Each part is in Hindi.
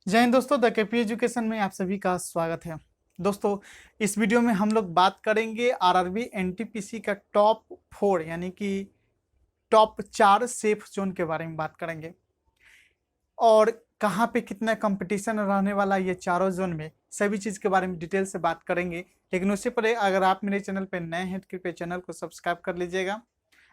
जय हिंद दोस्तों, द केपी एजुकेशन में आप सभी का स्वागत है। दोस्तों, इस वीडियो में हम लोग बात करेंगे आरआरबी एनटीपीसी का टॉप 4 यानी कि टॉप 4 सेफ जोन के बारे में बात करेंगे और कहाँ पे कितना कंपटीशन रहने वाला ये चारों जोन में सभी चीज़ के बारे में डिटेल से बात करेंगे। लेकिन उससे पहले अगर आप मेरे चैनल पर नए हैं तो कृपया चैनल को सब्सक्राइब कर लीजिएगा,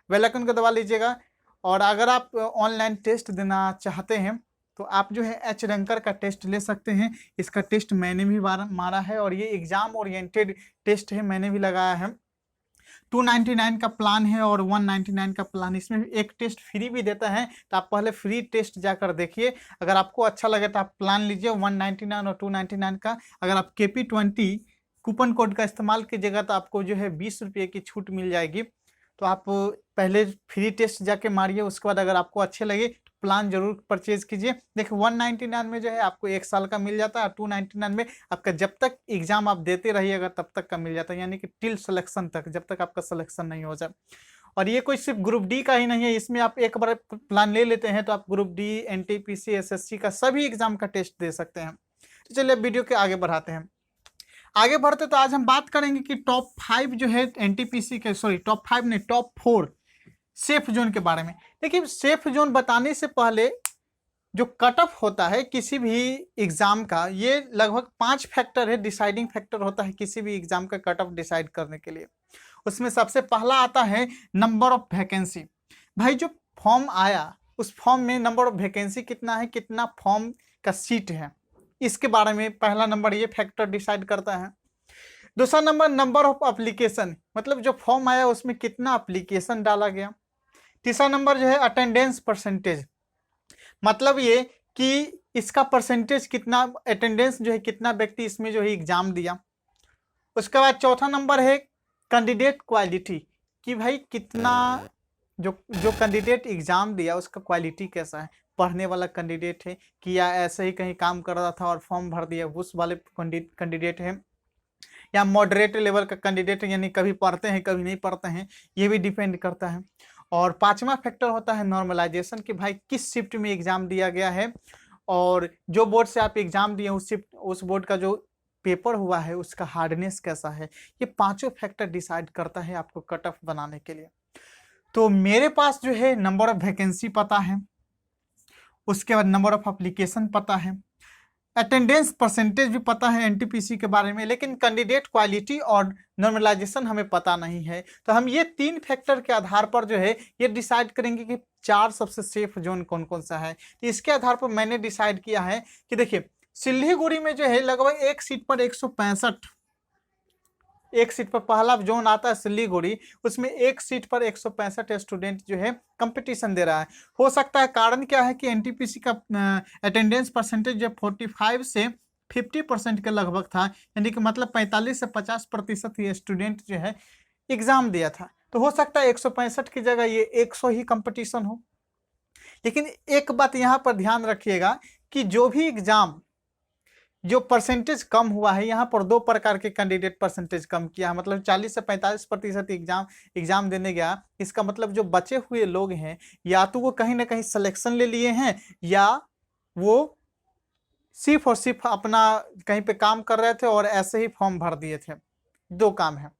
बेल आइकन को दबा लीजिएगा। और अगर आप ऑनलाइन टेस्ट देना चाहते हैं तो आप जो है एच रैंकर का टेस्ट ले सकते हैं। इसका टेस्ट मैंने भी मारा है और ये एग्जाम ओरिएंटेड टेस्ट है, मैंने भी लगाया है। 299 का प्लान है और 199 का प्लान, इसमें एक टेस्ट फ्री भी देता है, तो आप पहले फ्री टेस्ट जाकर देखिए। अगर आपको अच्छा लगे तो आप प्लान लीजिए 199 और 299 का। अगर आप KP20 कूपन कोड का इस्तेमाल कीजिएगा तो आपको जो है 20 रुपये की छूट मिल जाएगी। तो आप पहले फ्री टेस्ट जाके मारिए, उसके बाद अगर आपको अच्छे लगे तो प्लान जरूर परचेज कीजिए। देखिए 199 में जो है आपको 1 साल का मिल जाता है, 299 में आपका जब तक एग्जाम आप देते रहिएगा तब तक का मिल जाता है, यानी कि टिल सिलेक्शन तक, जब तक आपका सिलेक्शन नहीं हो जाए। और ये कोई सिर्फ ग्रुप डी का ही नहीं है, इसमें आप एक बार प्लान ले लेते हैं तो आप ग्रुप डी, एनटीपीसी, एसएससी का सभी एग्जाम का टेस्ट दे सकते हैं। तो चलिए वीडियो के आगे बढ़ाते हैं। आगे बढ़ते तो आज हम बात करेंगे कि टॉप 5 जो है एनटीपीसी के, सॉरी टॉप 5 नहीं, टॉप 4 सेफ जोन के बारे में। देखिए, सेफ जोन बताने से पहले जो कट ऑफ होता है किसी भी एग्जाम का, ये लगभग 5 फैक्टर है, डिसाइडिंग फैक्टर होता है किसी भी एग्जाम का कट ऑफ डिसाइड करने के लिए। उसमें सबसे पहला आता है नंबर ऑफ वैकेंसी। भाई जो फॉर्म आया उस फॉर्म में नंबर ऑफ वैकेंसी कितना है, कितना फॉर्म का सीट है, इसके बारे में पहला नंबर ये फैक्टर डिसाइड करता है। दूसरा नंबर नंबर ऑफ एप्लीकेशन, मतलब जो फॉर्म आया उसमें कितना एप्लीकेशन डाला गया। तीसरा नंबर जो है अटेंडेंस परसेंटेज, मतलब ये कि इसका परसेंटेज कितना, अटेंडेंस जो है कितना व्यक्ति इसमें जो है एग्जाम दिया। उसके बाद चौथा नंबर है कैंडिडेट क्वालिटी, कि भाई कितना जो कैंडिडेट एग्जाम दिया उसका क्वालिटी कैसा है, पढ़ने वाला कैंडिडेट है कि या ऐसे ही कहीं काम कर रहा था और फॉर्म भर दिया उस वाले कैंडिडेट है, या मॉडरेट लेवल का कैंडिडेट है, यानी कभी पढ़ते हैं कभी नहीं पढ़ते हैं, ये भी डिपेंड करता है। और पांचवा फैक्टर होता है नॉर्मलाइजेशन, कि भाई किस शिफ्ट में एग्जाम दिया गया है और जो बोर्ड से आप एग्जाम दिए उस शिफ्ट, उस बोर्ड का जो पेपर हुआ है उसका हार्डनेस कैसा है। ये पांचों फैक्टर डिसाइड करता है आपको कट ऑफ बनाने के लिए। तो मेरे पास जो है नंबर ऑफ वैकेंसी पता है, उसके बाद नंबर ऑफ एप्लीकेशन पता है, अटेंडेंस परसेंटेज भी पता है एनटीपीसी के बारे में, लेकिन कैंडिडेट क्वालिटी और नॉर्मलाइजेशन हमें पता नहीं है। तो हम ये 3 फैक्टर के आधार पर जो है ये डिसाइड करेंगे कि 4 सबसे सेफ जोन कौन कौन सा है। तो इसके आधार पर मैंने डिसाइड किया है कि देखिए सिल्लीगुड़ी में जो है लगभग एक सीट पर 165, एक सीट पर पहला जोन आता है सिल्लीगुड़ी, उसमें एक सीट पर 165 स्टूडेंट जो है कंपटीशन दे रहा है। हो सकता है कारण क्या है कि एनटीपीसी का अटेंडेंस परसेंटेज जो 45 से 50% के लगभग था, यानी कि मतलब 45 से 50% ही स्टूडेंट जो है एग्जाम दिया था। तो हो सकता है 165 की जगह ये 100 ही कंपटीशन हो। लेकिन एक बात यहाँ पर ध्यान रखिएगा कि जो भी एग्जाम जो परसेंटेज कम हुआ है, यहाँ पर 2 प्रकार के कैंडिडेट परसेंटेज कम किया है, मतलब 40 से 45% एग्जाम देने गया। इसका मतलब जो बचे हुए लोग हैं या तो वो कहीं ना कहीं सिलेक्शन ले लिए हैं या वो सिर्फ और सिर्फ अपना कहीं पे काम कर रहे थे और ऐसे ही फॉर्म भर दिए थे। 2 काम है,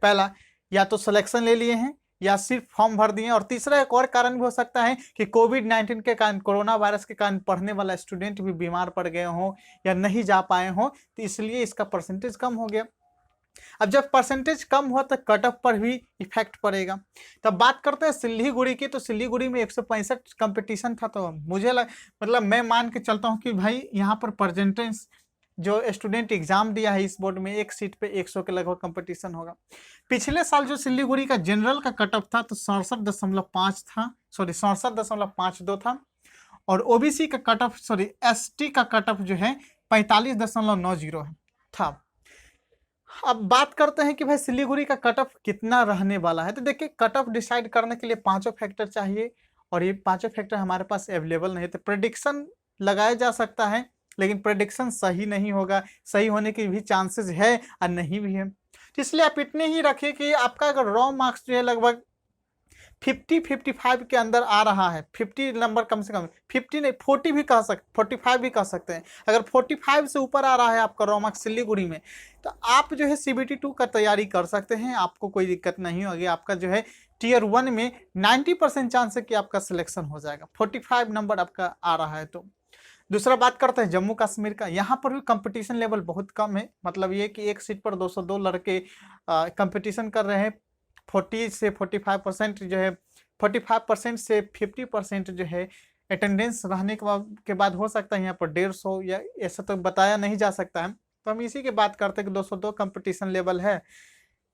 पहला या तो सिलेक्शन ले लिए हैं या सिर्फ फॉर्म भर दिए। और तीसरा एक और कारण भी हो सकता है कि कोविड-19 के कारण, कोरोना वायरस के कारण पढ़ने वाला स्टूडेंट भी बीमार पड़ गए हों या नहीं जा पाए हों, तो इसलिए इसका परसेंटेज कम हो गया। अब जब परसेंटेज कम हुआ तो कट ऑफ पर भी इफेक्ट पड़ेगा। तब बात करते हैं सिल्लीगुड़ी की। तो सिल्लीगुड़ी में 165 कंपटीशन था, तो मुझे मतलब मैं मान के चलता हूँ कि भाई यहाँ पर परसेंटेज जो स्टूडेंट एग्जाम दिया है इस बोर्ड में, एक सीट पे 100 के लगभग कंपटीशन होगा। पिछले साल जो सिल्लीगुड़ी का जनरल का कट ऑफ था तो 67.5 था, सॉरी 67.52 था। और ओबीसी का कट ऑफ, सॉरी एसटी का कट ऑफ जो है 45.90 था। अब बात करते हैं कि भाई सिल्लीगुड़ी का कट ऑफ कितना रहने वाला है। तो देखिए कट ऑफ डिसाइड करने के लिए 5 फैक्टर चाहिए और ये 5 फैक्टर हमारे पास अवेलेबल नहीं है। तो प्रेडिक्शन लगाया जा सकता है, लेकिन प्रेडिक्शन सही नहीं होगा, सही होने की भी चांसेस है और नहीं भी है। तो इसलिए आप इतने ही रखिए कि आपका अगर रॉ मार्क्स जो है लगभग 50-55 के अंदर आ रहा है, 50 नंबर कम से कम, 50 नहीं 40 भी कह सकते, 45 भी कह सकते हैं। अगर 45 से ऊपर आ रहा है आपका रॉ मार्क्स सिलीगुड़ी में, तो आप जो है CBT 2 का तैयारी कर सकते हैं, आपको कोई दिक्कत नहीं होगी। आपका जो है टियर 1 में 90% चांस है कि आपका सिलेक्शन हो जाएगा, 45 नंबर आपका आ रहा है। तो दूसरा बात करते हैं जम्मू कश्मीर का। यहाँ पर भी कंपटीशन लेवल बहुत कम है, मतलब ये कि एक सीट पर 202 लड़के कंपटीशन कर रहे हैं। 40 से 45% जो है, 45% से 50% जो है अटेंडेंस रहने के बाद हो सकता है यहाँ पर 150 या ऐसा तो बताया नहीं जा सकता है। तो हम इसी की बात करते हैं कि 202 कंपटीशन लेवल है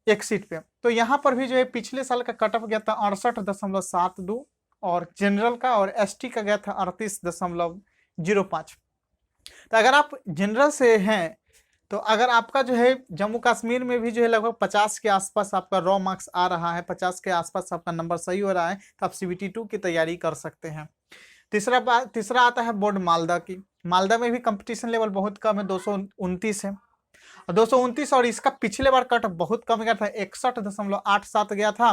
एक सीट पे। तो यहाँ पर भी जो है पिछले साल का कट ऑफ गया था 68.72 और जनरल का और ST का गया था 38.05। तो अगर आप जनरल से हैं तो अगर आपका जो है जम्मू कश्मीर में भी जो है लगभग 50 के आसपास आपका रॉ मार्क्स आ रहा है, 50 के आसपास आपका नंबर सही हो रहा है, तो आप CBT 2 की तैयारी कर सकते हैं। तीसरा आता है बोर्ड मालदा की। मालदा में भी कंपटीशन लेवल बहुत कम है, 229 है, 229, और इसका पिछले बार कट बहुत कम गया था, 61.87 गया था,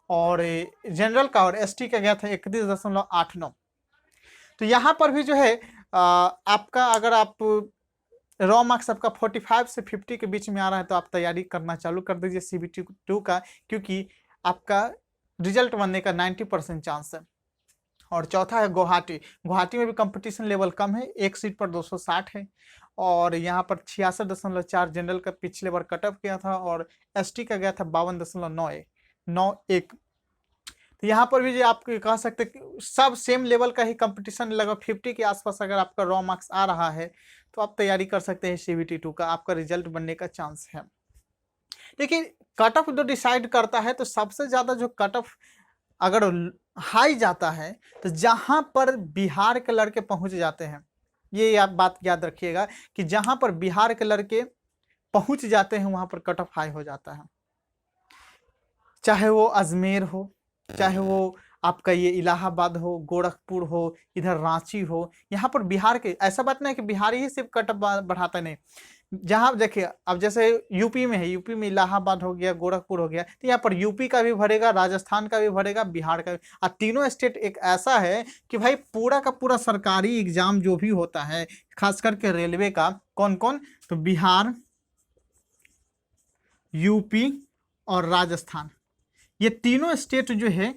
और जनरल का और ST का गया था 31.89। तो यहाँ पर भी जो है आपका अगर आप रॉ मार्क्स आपका 45 से 50 के बीच में आ रहा है तो आप तैयारी करना चालू कर दीजिए CBT 2 का, क्योंकि आपका रिजल्ट बनने का 90% चांस है। और चौथा है गुवाहाटी। गुवाहाटी में भी कंपटीशन लेवल कम है, एक सीट पर 260 है, और यहाँ पर 66.4 जनरल का पिछले बार कट ऑफ गया था, और ST का गया था 52.91। तो यहाँ पर भी जो आप कह सकते हैं कि सब सेम लेवल का ही कंपटीशन, लगभग 50 के आसपास अगर आपका रॉ मार्क्स आ रहा है तो आप तैयारी कर सकते हैं CBT 2 का, आपका रिजल्ट बनने का चांस है। देखिए कट ऑफ जो डिसाइड करता है, तो सबसे ज़्यादा जो कट ऑफ अगर हाई जाता है तो जहाँ पर बिहार के लड़के पहुँच जाते हैं, ये आप बात याद रखिएगा कि जहाँ पर बिहार के लड़के पहुँच जाते हैं वहाँ पर कट ऑफ हाई हो जाता है। चाहे वो अजमेर हो, चाहे वो आपका ये इलाहाबाद हो, गोरखपुर हो, इधर रांची हो, यहाँ पर बिहार के, ऐसा बात नहीं है कि बिहार ही सिर्फ कट ऑफ बढ़ाता नहीं। जहाँ देखिए अब जैसे यूपी में है, यूपी में इलाहाबाद हो गया, गोरखपुर हो गया, तो यहाँ पर यूपी का भी भरेगा, राजस्थान का भी भरेगा, बिहार का भी। और तीनों स्टेट एक ऐसा है कि भाई पूरा का पूरा सरकारी एग्जाम जो भी होता है, खास करके रेलवे का, कौन कौन, तो बिहार, यूपी और राजस्थान, ये तीनों स्टेट जो है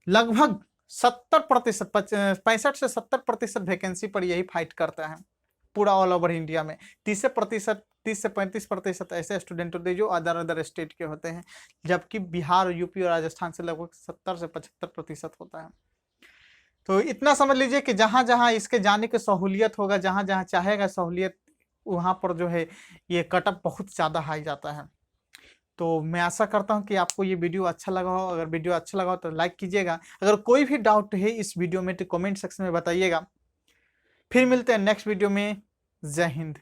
लगभग 70%, 65 से 70% वैकेंसी पर यही फाइट करता है पूरा ऑल ओवर इंडिया में। 30 से 35% ऐसे स्टूडेंट होते हैं जो अदर स्टेट के होते हैं, जबकि बिहार, यूपी और राजस्थान से लगभग 70 से 75% होता है। तो इतना समझ लीजिए कि जहाँ जहाँ इसके जाने की सहूलियत होगा, जहाँ जहाँ चाहेगा सहूलियत, वहाँ पर जो है ये कटअप बहुत ज़्यादा हाई जाता है। तो मैं आशा करता हूँ कि आपको ये वीडियो अच्छा लगा हो। अगर वीडियो अच्छा लगा हो तो लाइक कीजिएगा। अगर कोई भी डाउट है इस वीडियो में तो कमेंट सेक्शन में बताइएगा। फिर मिलते हैं नेक्स्ट वीडियो में। जय हिंद।